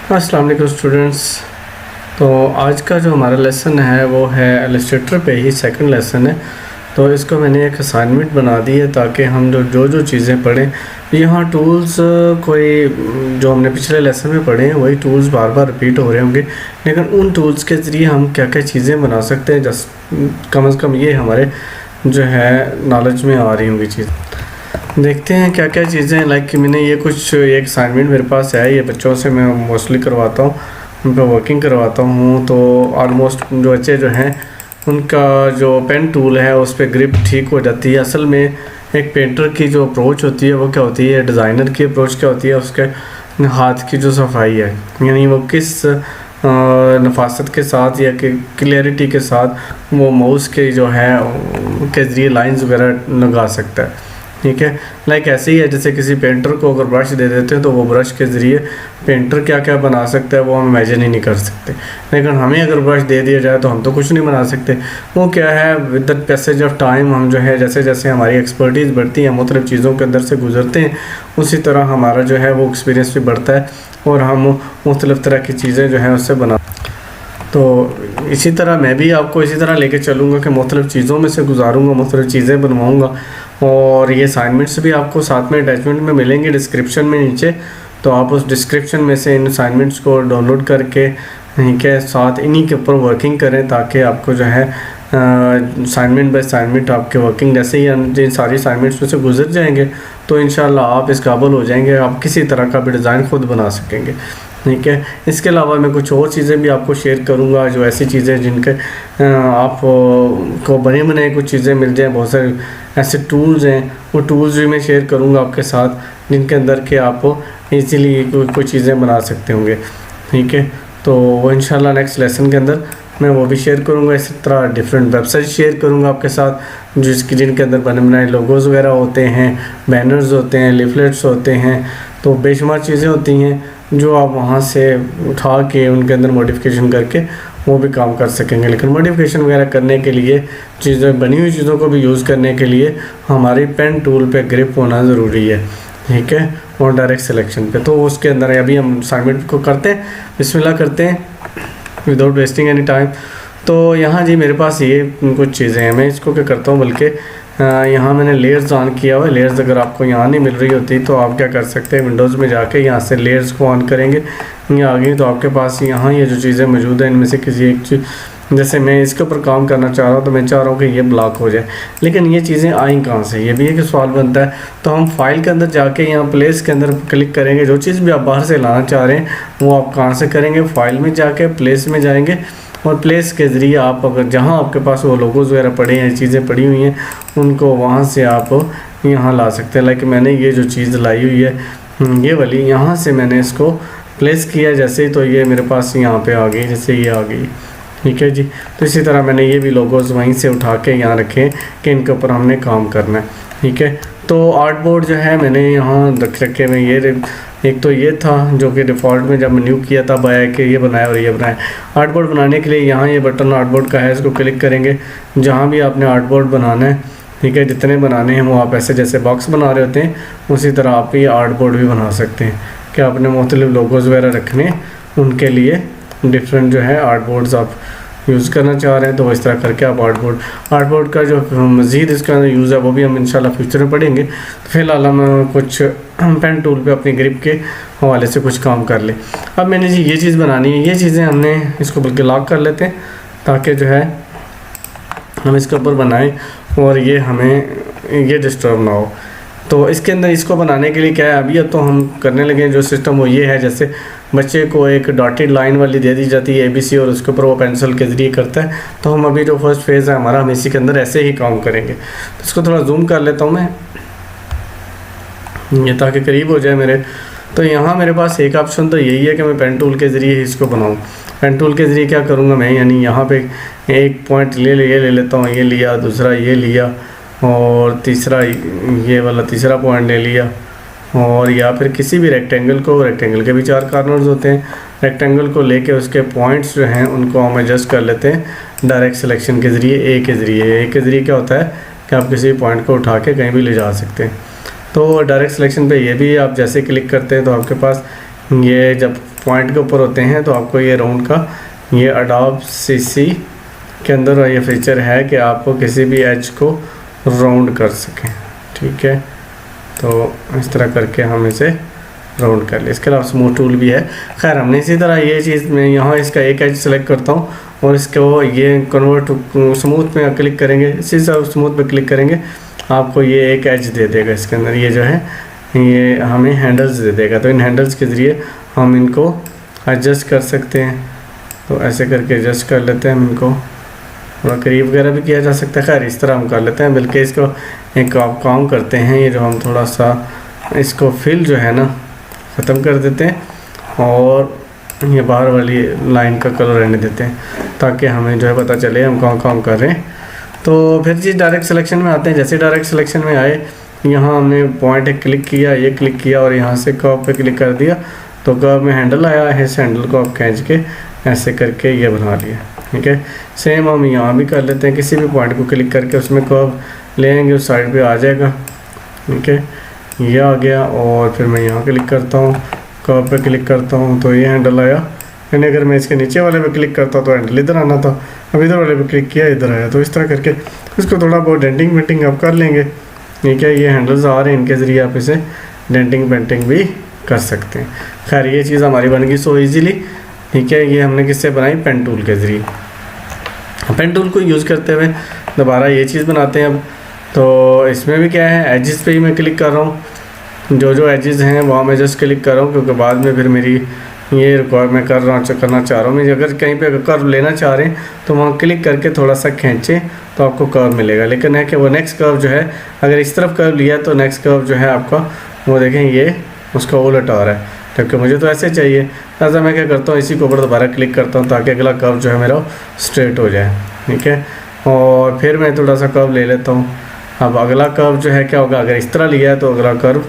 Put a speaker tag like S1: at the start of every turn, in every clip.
S1: अस्सलाम वालेकुम स्टूडेंट्स। तो आज का जो हमारा लेसन है वो है इलस्ट्रेटर पे ही सेकंड लेसन है। तो इसको मैंने एक असाइनमेंट बना दी है ताकि हम जो चीज़ें पढ़ें, यहाँ टूल्स कोई जो हमने पिछले लेसन में पढ़े हैं वही टूल्स बार बार रिपीट हो रहे होंगे, लेकिन उन टूल्स के ज़रिए हम क्या क्या चीज़ें बना सकते हैं, जस्ट कम से कम ये हमारे जो है नॉलेज में आ रही होंगी चीज़। देखते हैं क्या क्या चीज़ें। लाइक मैंने ये कुछ एक असाइनमेंट मेरे पास है, ये बच्चों से मैं मोस्टली करवाता हूँ, उन पर वर्किंग करवाता हूँ। तो ऑलमोस्ट जो बच्चे जो हैं उनका जो पेन टूल है उस पर ग्रिप ठीक हो जाती है। असल में एक पेंटर की जो अप्रोच होती है वो क्या होती है, डिज़ाइनर की अप्रोच क्या होती है, उसके हाथ की जो सफाई है, यानी वो किस नफासत के साथ या कि क्लियरिटी के साथ वो माउस के जो है के ज़रिए लाइंस वगैरह लगा सकता है। ठीक है, लाइक ऐसे ही है जैसे किसी पेंटर को अगर ब्रश दे देते हैं तो वो ब्रश के ज़रिए पेंटर क्या क्या बना सकता है वो हम इमेजिन ही नहीं कर सकते। लेकिन हमें अगर ब्रश दे दिया जाए तो हम तो कुछ नहीं बना सकते। वो क्या है, with the passage of time हम जो है जैसे जैसे हमारी एक्सपर्टीज़ बढ़ती है, मुख्तलिफ़ चीज़ों के अंदर से गुजरते हैं, उसी तरह हमारा जो है वो एक्सपीरियंस भी बढ़ता है और हम मुख्तलिफ़ तरह की चीज़ें जो हैं उससे बना। तो इसी तरह मैं भी आपको इसी तरह लेके चलूँगा कि मुख्तलिफ़ चीज़ों में से गुजारूँगा, मुख्तलिफ़ चीज़ें बनवाऊँगा। और ये असाइनमेंट्स भी आपको साथ में अटैचमेंट में मिलेंगे डिस्क्रिप्शन में नीचे। तो आप उस डिस्क्रिप्शन में से इन असाइनमेंट्स को डाउनलोड करके इन्हीं के साथ इन्हीं के ऊपर वर्किंग करें, ताकि आपको जो है असाइनमेंट बाय असाइनमेंट आपके वर्किंग जैसे ही जिन सारी असाइनमेंट्स में से गुजर जाएंगे तो इंशाल्लाह आप इस काबिल हो जाएंगे, आप किसी तरह का भी डिज़ाइन खुद बना सकेंगे। ठीक है, इसके अलावा मैं कुछ और चीज़ें भी आपको शेयर करूंगा, जो ऐसी चीज़ें जिनके आप को बने बनाए कुछ चीज़ें मिल जाएं। बहुत सारे ऐसे टूल्स हैं, वो टूल्स भी मैं शेयर करूंगा आपके साथ, जिनके अंदर के आप इजीली कोई चीज़ें बना सकते होंगे। ठीक है, तो वो इंशाल्लाह नेक्स्ट लेसन के अंदर मैं वो भी शेयर करूंगा। इसी तरह डिफरेंट वेबसाइट शेयर करूंगा आपके साथ, जिनके अंदर बने बनाए लोगोज़ वगैरह होते हैं, बैनर्स होते हैं, लिफलेट्स होते हैं। तो बेशुमार चीज़ें होती हैं जो आप वहाँ से उठा के उनके अंदर मॉडिफिकेशन करके वो भी काम कर सकेंगे। लेकिन मॉडिफिकेशन वगैरह करने के लिए चीज़ें बनी हुई चीज़ों को भी यूज़ करने के लिए हमारी पेन टूल पे ग्रिप होना ज़रूरी है। ठीक है, और डायरेक्ट सिलेक्शन पे। तो उसके अंदर अभी हम असाइनमेंट को करते हैं, बिस्मिल्लाह करते हैं विदाउट वेस्टिंग एनी टाइम। तो यहाँ जी मेरे पास ये कुछ चीज़ें हैं, मैं इसको क्या करता हूँ, बल्कि यहाँ मैंने लेयर्स ऑन किया हुआ है। लेयर्स अगर आपको यहाँ नहीं मिल रही होती तो आप क्या कर सकते हैं, विंडोज़ में जाके यहाँ से लेयर्स को ऑन करेंगे, ये आ गई। तो आपके पास यहाँ ये जो चीज़ें मौजूद हैं इनमें से किसी एक चीज़, जैसे मैं इसके ऊपर काम करना चाह रहा हूँ तो मैं चाह रहा हूँ कि ये ब्लॉक हो जाए, लेकिन ये चीज़ें आई कहाँ से, ये भी एक सवाल बनता है। तो हम फाइल के अंदर जाके यहाँ प्लेस के अंदर क्लिक करेंगे। जो चीज़ भी आप बाहर से लाना चाह रहे हैं वो आप कहाँ से करेंगे, फाइल में जाके प्लेस में जाएंगे, और प्लेस के ज़रिए आप अगर जहाँ आपके पास वो लोगोज़ वगैरह पड़े हैं, चीज़ें पड़ी हुई हैं, उनको वहाँ से आप यहाँ ला सकते हैं। लाइक मैंने ये जो चीज़ लाई हुई है ये वाली, यहाँ से मैंने इसको प्लेस किया जैसे, तो ये मेरे पास यहाँ पे आ गई, जैसे ये आ गई। ठीक है जी, तो इसी तरह मैंने ये भी लोगोज़ वहीं से उठा के यहाँ रखे कि इनके ऊपर हमने काम करना है। ठीक है, तो आर्ट बोर्ड जो है मैंने यहाँ रख रखे में, ये एक तो ये था जो कि डिफ़ॉल्ट में जब न्यू किया तब आया कि ये बनाया और ये बनाया। आर्ट बोर्ड बनाने के लिए यहाँ ये बटन आर्ट बोर्ड का है, इसको क्लिक करेंगे। जहाँ भी आपने आर्ट बोर्ड बनाना है, ठीक है, जितने बनाने हैं वो आप ऐसे जैसे बॉक्स बना रहे होते हैं उसी तरह आप ये आर्ट बोर्ड भी बना सकते हैं कि आपने मुख्तलिफ लोगोज़ वगैरह रखने, उनके लिए डिफरेंट जो है आर्ट बोर्ड्स आप यूज़ करना चाह रहे हैं तो इस तरह करके आप आर्ट बोर्ड का जो मज़ीद इसका यूज़ है वो भी हम इंशाल्लाह फ्यूचर में पढ़ेंगे। तो फ़िलहाल हम कुछ पेन टूल पे अपनी ग्रिप के हवाले से कुछ काम कर लें। अब मैंने जी ये चीज़ बनानी है, ये चीज़ें हमने इसको बल्कि लॉक कर लेते हैं ताकि जो है हम इसके ऊपर बनाएं और ये हमें ये डिस्टर्ब ना हो। तो इसके अंदर इसको बनाने के लिए क्या है, अभी तो हम करने लगे जो सिस्टम वो ये है, जैसे बच्चे को एक डॉटेड लाइन वाली दे दी जाती है ABC और उसके ऊपर वो पेंसिल के ज़रिए करता है। तो हम अभी जो फर्स्ट फेज़ है हमारा, हम इसी के अंदर ऐसे ही काम करेंगे। तो इसको थोड़ा जूम कर लेता हूँ मैं, ये ताकि करीब हो जाए मेरे। तो यहाँ मेरे पास एक ऑप्शन तो यही है कि मैं पेन टूल के ज़रिए ही इसको बनाऊँ। पेन टूल के ज़रिए क्या करूँगा मैं, यानी यहाँ पे एक पॉइंट ले लेता हूँ, ये लिया, दूसरा ये लिया, और तीसरा ये वाला तीसरा पॉइंट ले लिया, और या फिर किसी भी रेक्टेंगल के भी 4 कॉर्नर्स होते हैं, रेक्टेंगल को लेके उसके पॉइंट्स जो हैं उनको हम एडजस्ट कर लेते हैं डायरेक्ट सिलेक्शन के ज़रिए। ए के ज़रिए क्या होता है कि आप किसी पॉइंट को उठा के कहीं भी ले जा सकते हैं। तो डायरेक्ट सिलेक्शन पे ये भी आप जैसे क्लिक करते हैं तो आपके पास ये जब पॉइंट के ऊपर होते हैं, तो आपको ये राउंड का ये अडोब CC के अंदर ये फीचर है कि आपको किसी भी एज को राउंड कर सकें। ठीक है, तो इस तरह करके हम इसे राउंड कर ले। इसके अलावा स्मूथ टूल भी है। खैर हमने इसी तरह ये चीज़ में यहाँ इसका एक एज सेलेक्ट करता हूँ और इसको ये कन्वर्ट स्मूथ में क्लिक करेंगे, इसी तरह स्मूथ पे क्लिक करेंगे, आपको ये एक एज दे देगा। इसके अंदर ये जो है ये हमें हैंडल्स दे देगा, तो इन हैंडल्स के ज़रिए हम इनको एडजस्ट कर सकते हैं। तो ऐसे करके एडजस्ट कर लेते हैं, हम इनको थोड़ा करीब वगैरह भी किया जा सकता है। खैर इस तरह हम कर लेते हैं, बल्कि इसको एक काम करते हैं, ये जो हम थोड़ा सा इसको फिल जो है ना ख़त्म कर देते हैं और ये बाहर वाली लाइन का कलर रहने देते हैं, ताकि हमें जो है पता चले हम कहाँ काम कर रहे हैं। तो फिर जी डायरेक्ट सिलेक्शन में आते हैं। जैसे डायरेक्ट सिलेक्शन में आए, यहाँ हमने पॉइंट एक क्लिक किया, ये क्लिक किया और यहाँ से कर्व पे क्लिक कर दिया, तो कर्व में हैंडल आया है, इस हैंडल को आप खींच के ऐसे करके ये बना लिया। ठीक है, सेम हम यहाँ भी कर लेते हैं, किसी भी पॉइंट को क्लिक करके उसमें कर्व ले आएंगे, उस साइड पे आ जाएगा। ठीक है, ये आ गया और फिर मैं यहाँ क्लिक करता हूँ, कर्व पे क्लिक करता हूँ तो ये हैंडल आया। यानी अगर मैं इसके नीचे वाले पे क्लिक करता तो हैंडल इधर आना था, अब इधर वाले पे क्लिक किया इधर आया। तो इस तरह करके इसको थोड़ा बहुत डेंटिंग पेंटिंग आप कर लेंगे। ठीक है, ये हैंडल्स आ रहे हैं, इनके ज़रिए आप इसे डेंटिंग पेंटिंग भी कर सकते हैं। खैर ये चीज़ हमारी बन गई सो ईजीली। ठीक है, ये हमने किससे बनाई, पेन टूल के ज़रिए। पेन टूल को यूज़ करते हुए दोबारा ये चीज़ बनाते हैं। अब तो इसमें भी क्या है, एजिस पे ही मैं क्लिक कर रहा हूँ, जो एजिस हैं वहाँ मैं जस्ट क्लिक कर रहा हूँ, क्योंकि बाद में फिर मेरी ये रिक्वायर मैं करना चाह रहा हूँ। मैं अगर कहीं पे कर्व लेना चाह रहे हैं तो वहाँ क्लिक करके थोड़ा सा खींचें तो आपको कर्व मिलेगा। लेकिन है कि वो नेक्स्ट कर्व जो है, अगर इस तरफ कर्व लिया तो नेक्स्ट कर्व जो है आपका वो देखें ये उसका उलट आ रहा है, क्योंकि मुझे तो ऐसे चाहिए। लिहाजा मैं क्या करता हूँ, इसी के ऊपर दोबारा क्लिक करता हूँ ताकि अगला कर्व जो है मेरा स्ट्रेट हो जाए। ठीक है, और फिर मैं थोड़ा सा कर्व ले लेता हूँ। अब अगला कर्व जो है क्या होगा, अगर इस तरह लिया है तो अगला कर्व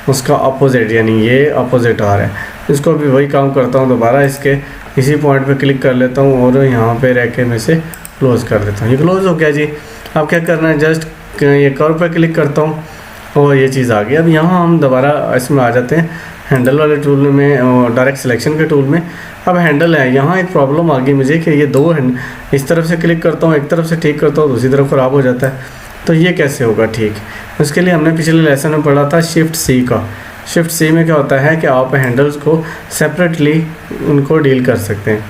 S1: उसका अपोजिट, यानी ये अपोजिट आ रहा है। इसको भी वही काम करता हूँ, दोबारा इसके इसी पॉइंट पे क्लिक कर लेता हूँ और यहाँ पे रह के मैं इसे क्लोज़ कर देता हूँ। ये क्लोज़ हो गया जी। अब क्या करना है, जस्ट ये कर्व पे क्लिक करता हूँ और ये चीज़ आ गई। अब यहाँ हम दोबारा इसमें आ जाते हैं हैंडल वाले टूल में और डायरेक्ट सिलेक्शन के टूल में। अब हैंडल है, यहाँ एक प्रॉब्लम आ गई मुझे कि ये दो हैंड, इस तरफ से क्लिक करता हूँ, एक तरफ से ठीक करता हूँ, दूसरी तरफ ख़राब हो जाता है। तो ये कैसे होगा ठीक, उसके लिए हमने पिछले लेसन में पढ़ा था शिफ्ट सी का। शिफ्ट सी में क्या होता है कि आप हैंडल्स को सेपरेटली उनको डील कर सकते हैं,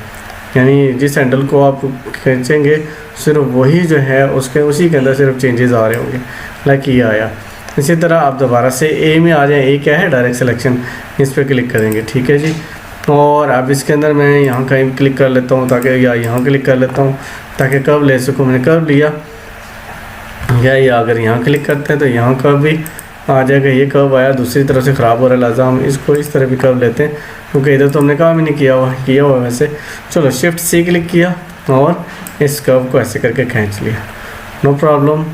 S1: यानी जिस हैंडल को आप खींचेंगे सिर्फ वही जो है उसी के अंदर सिर्फ चेंजेस आ रहे होंगे, लाइक ये आया। इसी तरह आप दोबारा से ए में आ जाएं। ए क्या है, डायरेक्ट सिलेक्शन, इस पर क्लिक करेंगे। ठीक है जी, और अब इसके अंदर मैं यहाँ कहीं क्लिक कर लेता हूँ ताकि, या यहाँ क्लिक कर लेता हूँ ताकि कर्व ले सकूँ। मैंने कर्व लिया, या अगर यहाँ क्लिक करते हैं तो यहाँ कर्व भी आ जाएगा। ये कर्व आया, दूसरी तरफ से ख़राब हो रहा है, लिहाजा हम इसको इस तरह भी कर्व लेते हैं, क्योंकि इधर तो हमने काम ही नहीं किया हुआ वैसे। चलो शिफ्ट सी क्लिक किया और इस कर्व को ऐसे करके खींच लिया, नो प्रॉब्लम,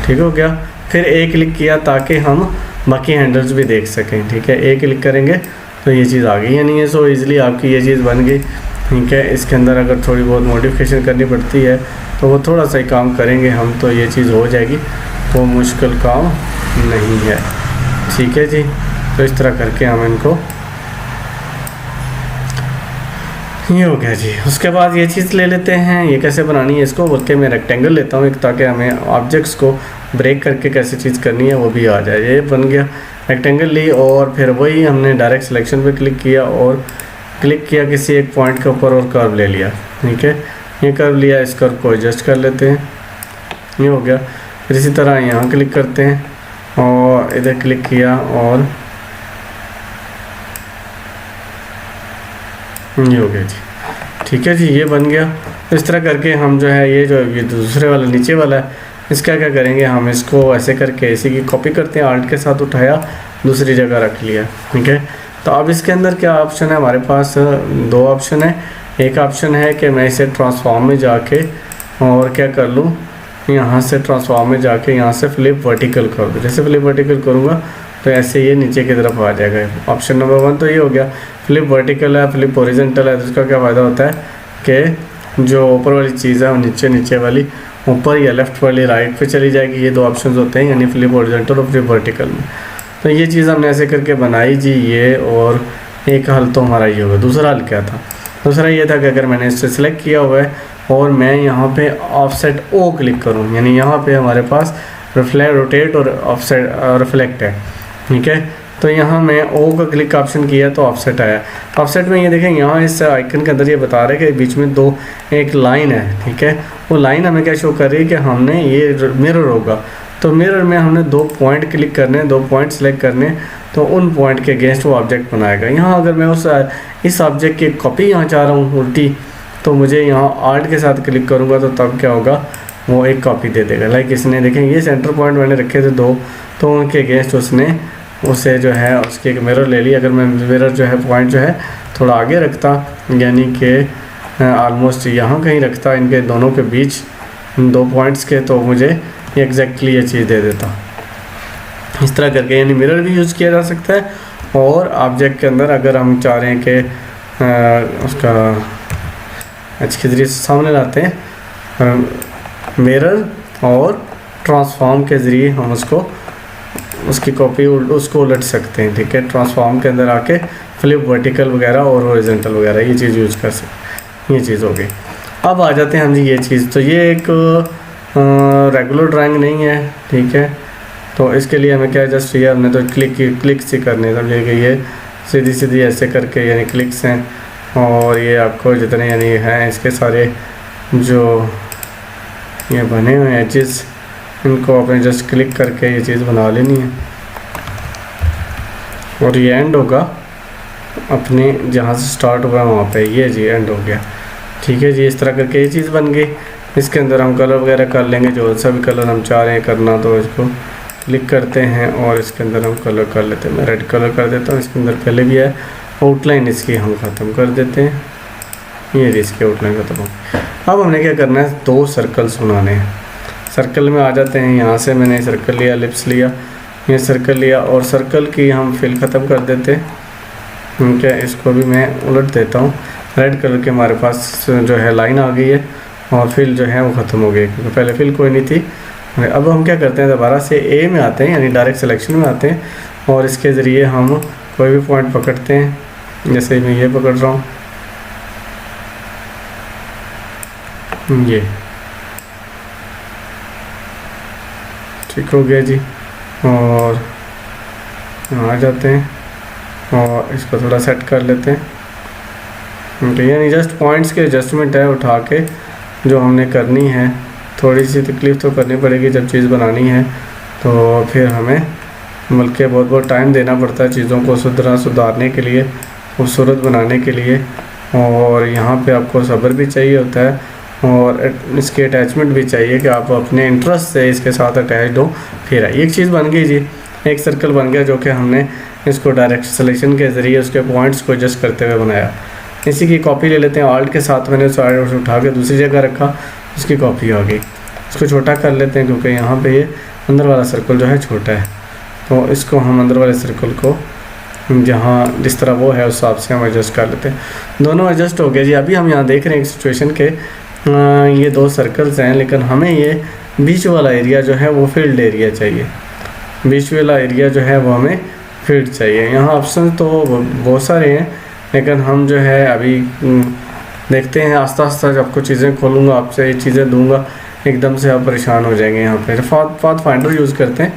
S1: ठीक हो गया। फिर ए क्लिक किया ताकि हम बाकी हैंडल्स भी देख सकें। ठीक है, ए क्लिक करेंगे तो ये चीज़ आ गई, यानी ये सो ईज़िली आपकी ये चीज़ बन गई। ठीक है, इसके अंदर अगर थोड़ी बहुत मॉडिफिकेशन करनी पड़ती है तो वो थोड़ा सा ही काम करेंगे हम, तो ये चीज़ हो जाएगी, वो मुश्किल काम नहीं है। ठीक है जी, तो इस तरह करके हम इनको, ये हो गया जी। उसके बाद ये चीज़ ले लेते हैं, ये कैसे बनानी है इसको, बल्कि मैं रेक्टेंगल लेता हूँ एक, ताकि हमें ऑब्जेक्ट्स को ब्रेक करके कैसे चीज़ करनी है वो भी आ जाए। ये बन गया, रेक्टेंगल ली और फिर वही हमने डायरेक्ट सिलेक्शन पे क्लिक किया और क्लिक किया किसी एक पॉइंट के ऊपर और कर्व ले लिया। ठीक है, ये कर्व लिया, इस कर्व को एडजस्ट कर लेते हैं, ये हो गया। फिर इसी तरह यहाँ क्लिक करते हैं और इधर क्लिक किया और ये हो गया जी। ठीक है जी, ये बन गया। इस तरह करके हम जो है ये दूसरे वाला नीचे वाला है, इसका क्या करेंगे, हम इसको ऐसे करके इसी की कॉपी करते हैं, आर्ट के साथ उठाया, दूसरी जगह रख लिया। ठीक है, तो अब इसके अंदर क्या ऑप्शन है, हमारे पास दो ऑप्शन है। एक ऑप्शन है कि मैं इसे ट्रांसफॉर्म में जाके और क्या कर लूँ, यहाँ से ट्रांसफॉर्म में जाके यहाँ से फ्लिप वर्टिकल कर दूँ। जैसे फ्लिप वर्टिकल करूँगा तो ऐसे ये नीचे की तरफ आ जाएगा। ऑप्शन नंबर 1 तो ये हो गया। फ्लिप वर्टिकल है, फ्लिप हॉरिजॉन्टल है, तो इसका क्या फ़ायदा होता है कि जो ऊपर वाली चीज़ है वो नीचे वाली ऊपर या लेफ़्ट वाली राइट पे चली जाएगी। ये दो ऑप्शन होते हैं, यानी फ्लिप हॉरिजॉन्टल और फ्लिप वर्टिकल में। तो ये चीज़ हमने ऐसे करके बनाई जी ये, और एक हल तो हमारा ये होगा। दूसरा हल क्या था? दूसरा ये था कि अगर मैंने इसे सिलेक्ट किया हुआ है और मैं यहाँ पे ऑफसेट ओ क्लिक करूँ, यानी यहाँ पे हमारे पास रोटेट और ऑफसेट रिफ्लेक्ट है, ठीक है। तो यहाँ मैं ओ का क्लिक ऑप्शन किया तो ऑफसेट आया। ऑफसेट में ये देखें, यहाँ इस आइकन के अंदर ये बता रहे हैं कि बीच में एक लाइन है, ठीक है। वो लाइन हमें क्या शो कर रही है कि हमने ये मिरर होगा, तो मिरर में हमने 2 पॉइंट क्लिक करने, 2 पॉइंट सेलेक्ट करने, तो उन पॉइंट के अगेंस्ट वो ऑब्जेक्ट बनाएगा। यहाँ अगर मैं इस ऑब्जेक्ट की कॉपी यहाँ चाह रहा हूँ उल्टी, तो मुझे यहाँ आर्ट के साथ क्लिक करूँगा तो तब क्या होगा, वो एक कॉपी दे देगा। लाइक इसने देखें ये सेंटर पॉइंट मैंने रखे थे 2, तो उनके अगेंस्ट उसने उसे जो है उसकी एक मिरर ले ली। अगर मैं मिरर जो है पॉइंट जो है थोड़ा आगे रखता, यानी कि ऑलमोस्ट यहाँ कहीं रखता, इनके दोनों के बीच 2 पॉइंट्स के, तो मुझे एग्जैक्टली ये चीज़ दे देता। इस तरह करके यानी मिरर भी यूज़ किया जा सकता है। और ऑब्जेक्ट के अंदर अगर हम चाह रहे हैं कि उसका एच के ज़रिए सामने लाते हैं, मिरर और ट्रांसफॉर्म के ज़रिए हम उसकी कॉपी उसको उलट सकते हैं, ठीक है। ट्रांसफॉर्म के अंदर आके फ्लिप वर्टिकल वगैरह और हॉरिजॉन्टल वगैरह ये चीज़ यूज़ कर सकते, ये चीज़ हो गई। अब आ जाते हैं हम जी ये चीज़, तो ये एक रेगुलर ड्राइंग नहीं है, ठीक है। तो इसके लिए हमें क्या जस्ट ये हमने तो क्लिक से करने, समझिए कि ये सीधी सीधी ऐसे करके यानी क्लिक्स हैं, और ये आपको जितने यानी हैं इसके सारे जो ये बने हुए एजेस, इनको आपने जस्ट क्लिक करके ये चीज़ बना लेनी है। और ये एंड होगा अपने जहाँ से स्टार्ट हुआ वहाँ पे, ये जी एंड हो गया, ठीक है जी। इस तरह करके ये चीज़ बन गई। इसके अंदर हम कलर वगैरह कर लेंगे, जो सा भी कलर हम चाह रहे हैं करना, तो इसको क्लिक करते हैं और इसके अंदर हम कलर कर लेते हैं। मैं रेड कलर कर देता हूँ, इसके अंदर पहले भी है। आउटलाइन इसकी हम ख़त्म कर देते हैं, ये जी इसकी आउटलाइन ख़त्म हो। अब हमने क्या करना है, 2 सर्कल्स बनाने हैं। सर्कल में आ जाते हैं, यहाँ से मैंने सर्कल लिया, लिप्स लिया, ये सर्कल लिया, और सर्कल की हम फिल ख़त्म कर देते हैं, ठीक है। इसको भी मैं उलट देता हूँ। रेड कलर के हमारे पास जो है लाइन आ गई है, और फिल जो है वो ख़त्म हो गई, क्योंकि पहले फिल कोई नहीं थी। अब हम क्या करते हैं, दोबारा से ए में आते हैं, यानी डायरेक्ट सिलेक्शन में आते हैं, और इसके ज़रिए हम कोई भी पॉइंट पकड़ते हैं। जैसे मैं ये पकड़ रहा हूँ, ये ठीक हो गया जी। और आ जाते हैं और इसको थोड़ा सेट कर लेते हैं, यानी जस्ट पॉइंट्स के एडजस्टमेंट है उठा के जो हमने करनी है। थोड़ी सी तकलीफ़ तो करनी पड़ेगी जब चीज़ बनानी है, तो फिर हमें बल्कि बहुत टाइम देना पड़ता है चीज़ों को सुधारने के लिए, खूबसूरत बनाने के लिए। और यहाँ पे आपको सब्र भी चाहिए होता है, और इसके अटैचमेंट भी चाहिए कि आप अपने इंटरेस्ट से इसके साथ अटैच हो। फिर एक चीज़ बन गई जी, एक सर्कल बन गया, जो कि हमने इसको डायरेक्ट सिलेक्शन के ज़रिए उसके पॉइंट्स को एडजस्ट करते हुए बनाया। इसी की कॉपी ले लेते हैं, आल्ट के साथ मैंने उसे उठा के दूसरी जगह रखा, उसकी कॉपी आ गई। इसको छोटा कर लेते हैं, क्योंकि यहाँ पे ये अंदर वाला सर्कल जो है छोटा है, तो इसको हम अंदर वाले सर्कल को जहाँ जिस तरह वो है उस हिसाब से हम एडजस्ट कर लेते हैं। दोनों एडजस्ट हो गए जी। अभी हम यहाँ देख रहे हैं एक सिचुएशन के ये 2 सर्कल्स हैं, लेकिन हमें ये बीच वाला एरिया जो है वो फील्ड एरिया चाहिए। बीच वाला एरिया जो है वो हमें फील्ड चाहिए। यहाँ ऑप्शन तो बहुत सारे हैं, लेकिन हम जो है अभी देखते हैं, आस्ता आस्ता जब आपको चीज़ें खोलूँगा, आपसे ये चीज़ें दूंगा, एकदम से आप परेशान हो जाएंगे। यहाँ पे पाथ फाइंडर यूज़ करते हैं।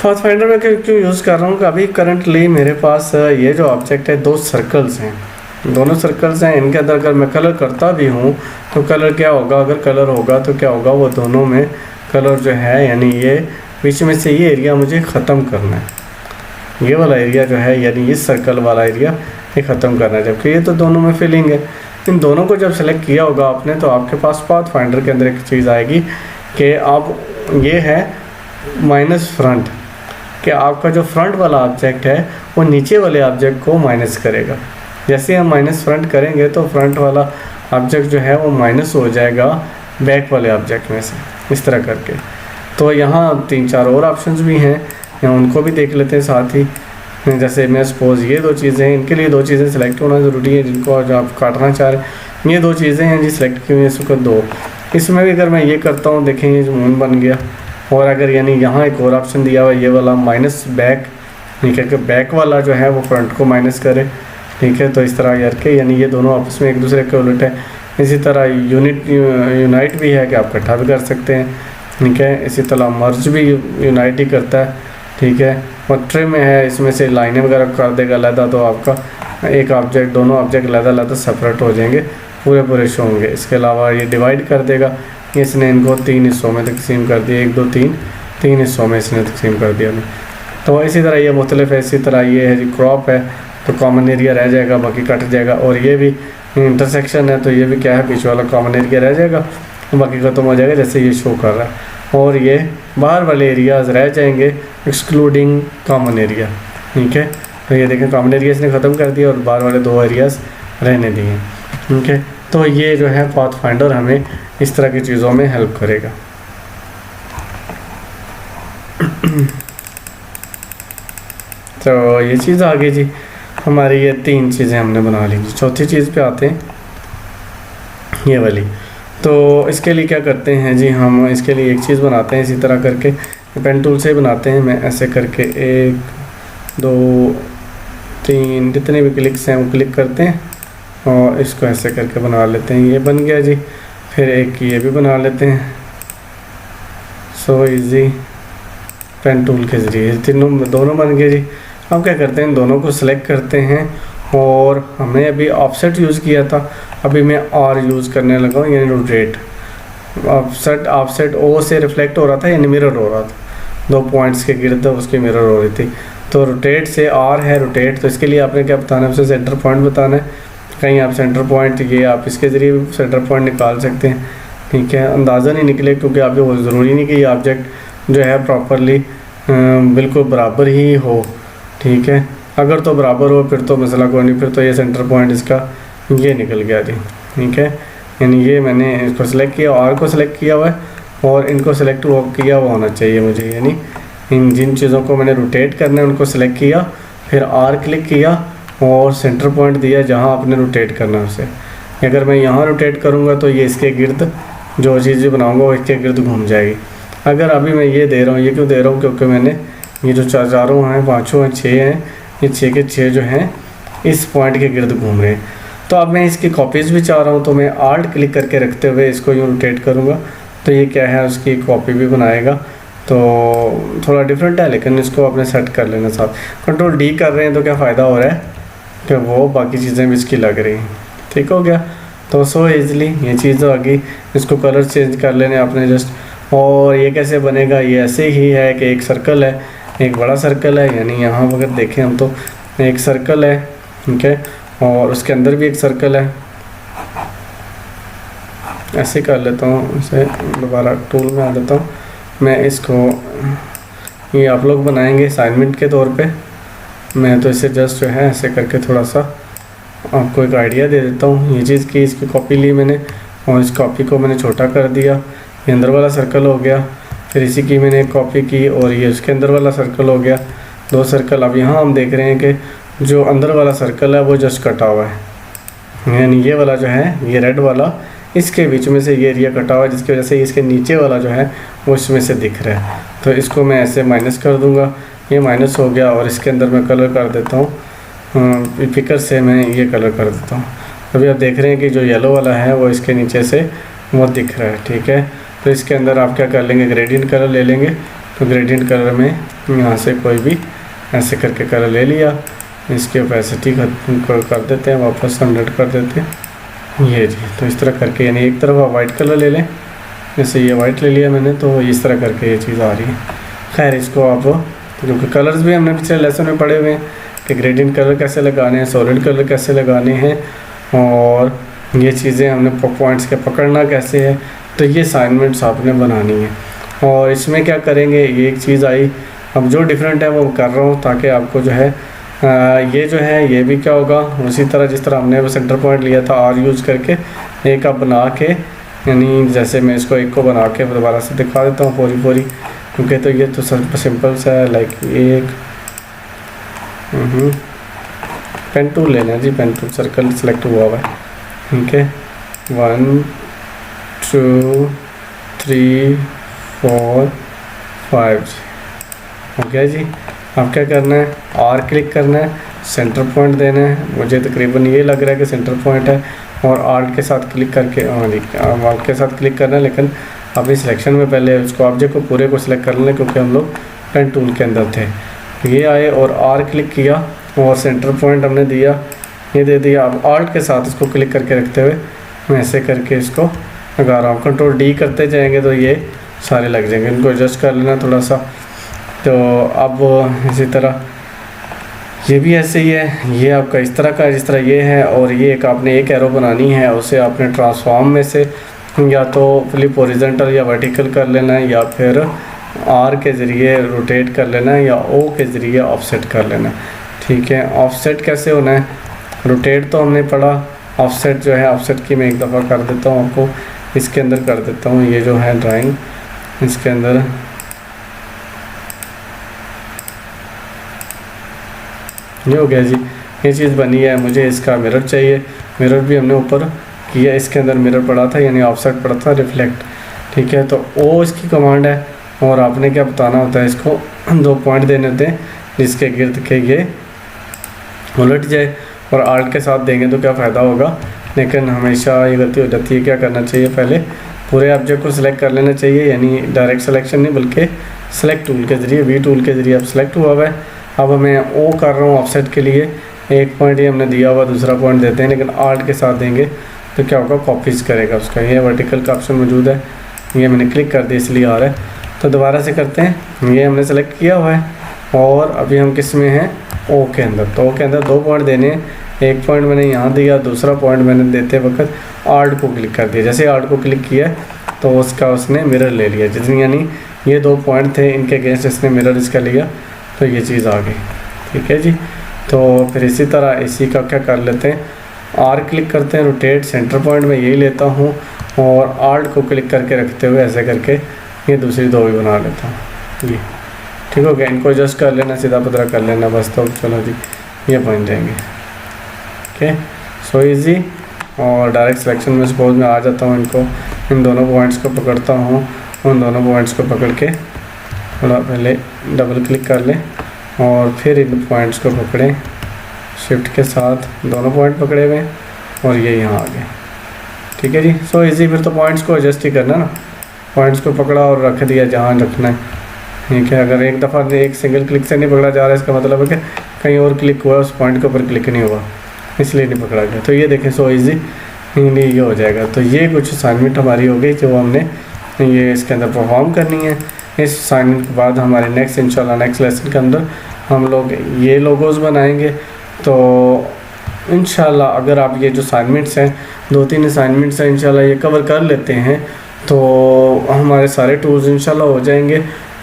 S1: पाथ फाइंडर में क्यों यूज़ कर रहा हूँ कि अभी करंटली मेरे पास ये जो ऑब्जेक्ट है 2 सर्कल्स हैं, दोनों सर्कल्स हैं। इनके अंदर अगर मैं कलर करता भी हूँ तो कलर क्या होगा, अगर कलर होगा तो क्या होगा, वो दोनों में कलर जो है, यानी ये बीच में से ये एरिया मुझे ख़त्म करना है। ये वाला एरिया जो है, यानी इस सर्कल वाला एरिया ये ख़त्म करना है, जबकि ये तो दोनों में फिलिंग है। इन दोनों को जब सेलेक्ट किया होगा आपने, तो आपके पास पाथ फाइंडर के अंदर एक चीज़ आएगी कि आप ये है माइनस फ्रंट, कि आपका जो फ्रंट वाला ऑब्जेक्ट है वो नीचे वाले ऑब्जेक्ट को माइनस करेगा। जैसे हम माइनस फ्रंट करेंगे तो फ्रंट वाला ऑब्जेक्ट जो है वो माइनस हो जाएगा बैक वाले ऑब्जेक्ट में से, इस तरह करके। तो यहाँ 3-4 और ऑप्शंस भी हैं, या उनको भी देख लेते हैं साथ ही। जैसे मैं सपोज़ ये 2 चीज़ें हैं, इनके लिए 2 चीज़ें सेलेक्ट होना ज़रूरी है, जिनको जो आप काटना चाह रहे हैं। ये 2 चीज़ें हैं जी सेलेक्ट की हुई, इस वक्त 2। इसमें भी अगर मैं ये करता हूँ, देखें ये जो मून बन गया। और अगर यानी यहाँ एक और ऑप्शन दिया हुआ है, ये वाला माइनस बैक, ठीक है, कि बैक वाला जो है वो फ्रंट को माइनस करे। ठीक है, तो इस तरह करके यानी ये दोनों आपस में एक दूसरे के उलट है। इसी तरह यूनाइट भी है कि आप इकट्ठा भी कर सकते हैं। ठीक है, इसी तरह मर्ज भी यूनाइट ही करता है। ठीक है, और ट्रिम है, इसमें से लाइनें वगैरह कर देगा अलहदा, तो आपका एक ऑब्जेक्ट, दोनों ऑब्जेक्ट अलहदा सेपरेट हो जाएंगे, पूरे शो होंगे। इसके अलावा ये डिवाइड कर देगा, इसने इनको 3 हिस्सों में तकसीम कर दिया, 1 2 3 हिस्सों में इसने तकसीम कर दिया। तो इसी तरह ये मुख्तलिफ है। इसी तरह ये है जी क्रॉप है, तो कॉमन एरिया रह जाएगा, बाकी कट जाएगा। और ये भी इंटरसेक्शन है, तो ये भी क्या है, बीच वाला कॉमन एरिया रह जाएगा, बाकी ख़त्म हो जाएगा जैसे ये शो कर रहा है। और ये बाहर वाले एरियाज़ रह जाएंगे एक्सक्लूडिंग कॉमन एरिया। ठीक है, तो ये देखें कॉमन एरिया इसने ख़त्म कर दिया और बाहर वाले 2 एरियाज़ रहने दिए। ठीक है, तो ये जो है पाथफाइंडर हमें इस तरह की चीज़ों में हेल्प करेगा। तो ये चीज़ आ गई जी हमारी, ये 3 चीज़ें हमने बना ली जी। चौथी चीज़ पे आते हैं, ये वाली। तो इसके लिए क्या करते हैं जी, हम इसके लिए एक चीज़ बनाते हैं इसी तरह करके, पेन टूल से बनाते हैं। मैं ऐसे करके 1 2 3 जितने भी क्लिक्स हैं वो क्लिक करते हैं और इसको ऐसे करके बना लेते हैं। ये बन गया जी। फिर एक ये भी बना लेते हैं, सो इजी, पेन टूल के ज़रिए दोनों बन गए जी। अब क्या करते हैं, दोनों को सिलेक्ट करते हैं और हमने अभी ऑफसेट यूज़ किया था, अभी मैं आर यूज़ करने लगा हूँ, यानी रोटेट। ऑफसेट ओ से रिफ्लेक्ट हो रहा था, यानी मिरर हो रहा था, 2 पॉइंट्स के गिर्द उसकी मिरर हो रही थी। तो रोटेट से आर है रोटेट, तो इसके लिए आपने क्या बताना है, उसे सेंटर पॉइंट बताना है। कहीं आप सेंटर पॉइंट, ये आप इसके ज़रिए भी सेंटर पॉइंट निकाल सकते हैं। ठीक है, अंदाज़ा नहीं निकले, क्योंकि आपको वो ज़रूरी नहीं कि ये ऑब्जेक्ट जो है प्रॉपरली बिल्कुल बराबर ही हो। ठीक है, अगर तो बराबर हो फिर तो मसला कोई नहीं, फिर तो ये सेंटर पॉइंट इसका ये निकल गया जी। ठीक है, यानी ये मैंने इसको सिलेक्ट किया, आर को सिलेक्ट किया हुआ है और इनको सिलेक्ट किया हुआ होना चाहिए मुझे, यानी इन जिन चीज़ों को मैंने रोटेट करना है उनको सिलेक्ट किया, फिर आर क्लिक किया और सेंटर पॉइंट दिया जहाँ आपने रोटेट करना है उसे। अगर मैं यहाँ रोटेट करूँगा तो ये इसके गिर्द जो चीज़ बनाऊँगा वो इसके गिर्द घूम जाएगी। अगर अभी मैं ये दे रहा हूँ, ये क्यों दे रहा हूँ, क्योंकि मैंने ये जो चारों हैं, 5 हैं, 6 हैं, ये 6 के 6 जो हैं इस पॉइंट के गिर्द घूम रहे हैं। तो अब मैं इसकी कॉपीज़ भी चाह रहा हूँ, तो मैं आल्ट क्लिक करके रखते हुए इसको यूँ रोटेट करूँगा, तो ये क्या है, उसकी कॉपी भी बनाएगा। तो थोड़ा डिफरेंट है, लेकिन इसको अपने सेट कर लेना साथ। कंट्रोल डी कर रहे हैं तो क्या फ़ायदा हो रहा है कि वो बाकी चीज़ें भी इसकी लग रही हैं। ठीक हो गया, तो सो ईज़िली ये चीज़ आ गई। इसको कलर चेंज कर लेने आपने जस्ट। और ये कैसे बनेगा, ये ऐसे ही है कि एक सर्कल है, एक बड़ा सर्कल है, यानी यहाँ अगर देखें हम तो एक सर्कल है। ठीक है, और उसके अंदर भी एक सर्कल है। ऐसे कर लेता हूँ, इसे दोबारा टूल में आ जाता हूँ मैं। इसको ये आप लोग बनाएंगे असाइनमेंट के तौर पे, मैं तो इसे जस्ट जो है ऐसे करके थोड़ा सा आपको एक आइडिया दे देता हूँ। ये चीज़ की इसकी कॉपी ली मैंने और इस कॉपी को मैंने छोटा कर दिया, ये अंदर वाला सर्कल हो गया। फिर इसी की मैंने एक कॉपी की और ये उसके अंदर वाला सर्कल हो गया, 2 सर्कल। अब यहाँ हम देख रहे हैं कि जो अंदर वाला सर्कल है वो जस्ट कटा हुआ है, यानी ये वाला जो है, ये रेड वाला, इसके बीच में से ये एरिया कटा हुआ है, जिसकी वजह से इसके नीचे वाला जो है वो इसमें से दिख रहा है। तो इसको मैं ऐसे माइनस कर दूंगा, ये माइनस हो गया। और इसके अंदर मैं कलर कर देता हूँ, पिकर से मैं ये कलर कर देता हूँ। अभी आप देख रहे हैं कि जो येलो वाला है वो इसके नीचे से वो दिख रहा है। ठीक है, तो इसके अंदर आप क्या कर लेंगे, ग्रेडियंट कलर ले लेंगे। तो ग्रेडियंट कलर में यहाँ से कोई भी ऐसे करके कलर ले लिया, इसकी ओपेसिटी कर देते हैं, वापस 100 कर देते हैं, ये जी। तो इस तरह करके, यानी एक तरफ आप वाइट कलर ले लें, जैसे ये वाइट ले लिया मैंने, तो इस तरह करके ये चीज़ आ रही है। खैर इसको आप, क्योंकि कलर्स भी हमने पिछले लेसन में पढ़े हुए हैं कि ग्रेडियंट कलर कैसे लगाने हैं, सॉलिड कलर कैसे लगाने हैं, और ये चीज़ें हमने पॉइंट्स के पकड़ना कैसे है। तो ये असाइनमेंट्स आपने बनानी है। और इसमें क्या करेंगे, ये एक चीज़ आई, अब जो डिफरेंट है वो कर रहा हूँ ताकि आपको जो है ये जो है ये भी क्या होगा, उसी तरह जिस तरह हमने वो सेंटर पॉइंट लिया था आर यूज़ करके, एक आप बना के, यानी जैसे मैं इसको एक को बना के दोबारा से दिखा देता हूँ पूरी, क्योंकि तो ये तो सिंपल सा है। लाइक एक पेन टूल लेना है जी, पेन टूल, सर्कल सेलेक्ट हुआ हुआ है। ठीक है, 1 2 3 4 5 हो गया जी। अब क्या करना है, आर क्लिक करना है, सेंटर पॉइंट देना है। मुझे तकरीबन ये लग रहा है कि सेंटर पॉइंट है, और आर्ट के साथ क्लिक करके आर्ट के साथ क्लिक करना है। लेकिन अपनी सिलेक्शन में पहले उसको ऑब्जेक्ट को पूरे को सिलेक्ट कर लें, क्योंकि हम लोग पेन टूल के अंदर थे। ये आए और आर क्लिक किया और सेंटर पॉइंट हमने दिया, ये दे दिया। अब आर्ट के साथ इसको क्लिक करके रखते हुए मैं ऐसे करके इसको लगा रहा हूँ। कंट्रोल डी करते जाएंगे तो ये सारे लग जाएंगे। इनको एडजस्ट कर लेना थोड़ा सा। तो अब इसी तरह ये भी ऐसे ही है, ये आपका इस तरह का है जिस तरह ये है। और ये एक आपने एक एरो बनानी है, उसे आपने ट्रांसफॉर्म में से या तो फ्लिप हॉरिजॉन्टल या वर्टिकल कर लेना है, या फिर आर के ज़रिए रोटेट कर लेना है, या ओ के ज़रिए ऑफसेट कर लेना है। ठीक है, ऑफसेट कैसे होना है, रोटेट तो हमने पढ़ा, ऑफसेट जो है ऑफसेट की मैं एक दफ़ा कर देता हूँ आपको, इसके अंदर कर देता हूँ। ये जो है ड्राइंग इसके अंदर ये हो गया जी, ये चीज़ बनी है। मुझे इसका मिरर चाहिए, मिरर भी हमने ऊपर किया, इसके अंदर मिरर पड़ा था यानी ऑफसेट पड़ा था, रिफ्लेक्ट। ठीक है, तो ओ इसकी कमांड है, और आपने क्या बताना होता है, इसको 2 पॉइंट देने होते हैं जिसके गिर्द के ये उलट जाए। और आर्ट के साथ देंगे तो क्या फ़ायदा होगा, लेकिन हमेशा ये गलती हो जाती है। क्या करना चाहिए, पहले पूरे ऑब्जेक्ट को सिलेक्ट कर लेना चाहिए, यानी डायरेक्ट सिलेक्शन नहीं बल्कि सेलेक्ट टूल के ज़रिए, वी टूल के ज़रिए अब सेलेक्ट हुआ हुआ है। अब मैं ओ कर रहा हूँ ऑफसेट के लिए, एक पॉइंट ये हमने दिया हुआ, दूसरा पॉइंट देते हैं, लेकिन आर्ट के साथ देंगे तो क्या होगा, कॉपीज़ करेगा उसका। ये वर्टिकल का ऑप्शन मौजूद है, ये मैंने क्लिक कर दिया इसलिए आ रहा है। तो दोबारा से करते हैं, ये हमने सेलेक्ट किया हुआ है, और अभी हम किस में हैं, ओ के अंदर। तो ओ के अंदर 2 पॉइंट देने हैं, एक पॉइंट मैंने यहाँ दिया, दूसरा पॉइंट मैंने देते वक्त आर्ट को क्लिक कर दिया। जैसे आर्ट को क्लिक किया तो उसका उसने मिरर ले लिया, जितनी यानी ये 2 पॉइंट थे, इनके अगेंस्ट इसने मिरर इसका लिया, तो ये चीज़ आ गई। ठीक है जी, तो फिर इसी तरह इसी का क्या कर लेते हैं, आर क्लिक करते हैं, रोटेट, सेंटर पॉइंट में यही लेता हूँ, और आर्ट को क्लिक करके रखते हुए ऐसे करके ये दूसरी 2 भी बना लेता हूँ। ये ठीक हो गया, इनको एडजस्ट कर लेना, सीधा पतला कर लेना बस। तो चलो जी, ये बन जाएंगे। Okay, so easy. और डायरेक्ट सिलेक्शन में सपोज मैं आ जाता हूँ, इनको इन दोनों पॉइंट्स को पकड़ता हूँ, उन दोनों पॉइंट्स को पकड़ के थोड़ा पहले डबल क्लिक कर लें, और फिर इन पॉइंट्स को पकड़ें शिफ्ट के साथ, दोनों पॉइंट पकड़े हुए, और ये यहाँ आ गए। ठीक है जी, सो इजी। फिर तो पॉइंट्स को एडजस्ट ही करना ना, पॉइंट्स को पकड़ा और रख दिया जहाँ रखना है। ठीक है, अगर एक दफ़ा एक सिंगल क्लिक से नहीं पकड़ा जा रहा है, इसका मतलब है कि कहीं और क्लिक हुआ, उस पॉइंट के ऊपर क्लिक नहीं हुआ, इसलिए नहीं पकड़ा गया। तो ये देखें, सो इजी ये हो जाएगा। तो ये कुछ असाइनमेंट हमारी हो गई जो हमने ये इसके अंदर परफॉर्म करनी है। इस असाइनमेंट के बाद हमारे नेक्स्ट इंशाल्लाह नेक्स्ट लेसन के अंदर हम लोग ये लोगोज़ बनाएंगे। तो इंशाल्लाह अगर आप ये जो असाइनमेंट्स हैं, 2-3 असाइनमेंट्स हैं, इंशाल्लाह ये कवर कर लेते हैं तो हमारे सारे टूल्स इंशाल्लाह हो जाएंगे,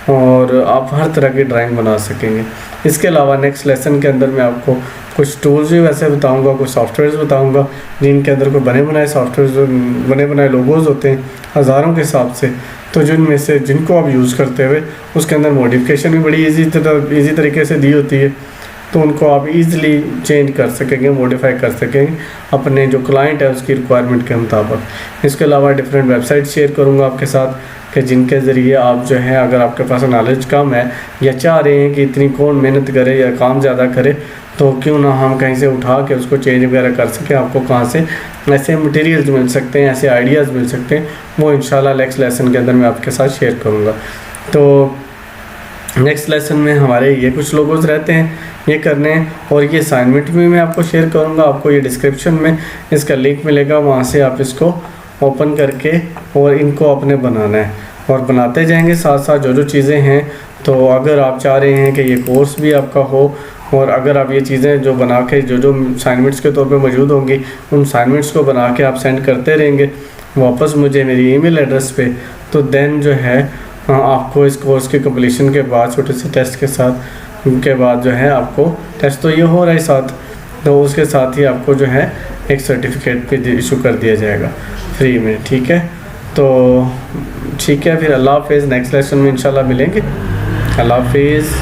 S1: और आप हर तरह की ड्राइंग बना सकेंगे। इसके अलावा नेक्स्ट लेसन के अंदर मैं आपको कुछ टूल्स भी वैसे बताऊंगा, कुछ सॉफ्टवेयर्स बताऊंगा जिनके अंदर कोई बने बनाए सॉफ्टवेयर, बने बनाए लोगोज़ होते हैं हज़ारों के हिसाब से, तो जिनमें से जिनको आप यूज़ करते हुए उसके अंदर मॉडिफिकेशन भी बड़ी ईजी तरीके से दी होती है, तो उनको आप इजीली चेंज कर सकेंगे, मॉडिफाई कर सकेंगे अपने जो क्लाइंट है उसकी रिक्वायरमेंट के मुताबिक। इसके अलावा डिफरेंट वेबसाइट शेयर करूँगा आपके साथ कि जिनके ज़रिए आप जो है, अगर आपके पास नॉलेज कम है या चाह रहे हैं कि इतनी कौन मेहनत करे या काम ज़्यादा करे, तो क्यों ना हम कहीं से उठा के उसको चेंज वगैरह कर सकें। आपको कहाँ से ऐसे मटेरियल्स मिल सकते हैं, ऐसे आइडियाज़ मिल सकते हैं, वो इंशाल्लाह नेक्स्ट लेसन के अंदर मैं आपके साथ शेयर करूँगा। तो नेक्स्ट लेसन में हमारे ये कुछ लोगोज़ रहते हैं ये करने हैं, और ये असाइनमेंट भी मैं आपको शेयर करूँगा। आपको ये डिस्क्रिप्शन में इसका लिंक मिलेगा, वहाँ से आप इसको ओपन करके और इनको अपने बनाना है, और बनाते जाएंगे साथ साथ जो चीज़ें हैं। तो अगर आप चाह रहे हैं कि ये कोर्स भी आपका हो, और अगर आप ये चीज़ें जो बना के जो असाइनमेंट्स के तौर पे मौजूद होंगी, उन असाइनमेंट्स को बना के आप सेंड करते रहेंगे वापस मुझे मेरी ईमेल एड्रेस पे, तो देन जो है आपको इस कोर्स के कंप्लीशन के बाद छोटे से टेस्ट के साथ के बाद जो है आपको टेस्ट तो ये हो रहा है साथ, तो उसके साथ ही आपको जो है एक सर्टिफिकेट भी इशू कर दिया जाएगा फ्री में। ठीक है, तो ठीक है, फिर अल्लाह हाफिज़। नेक्स्ट लेसन में इंशाल्लाह मिलेंगे। अल्लाह हाफिज़।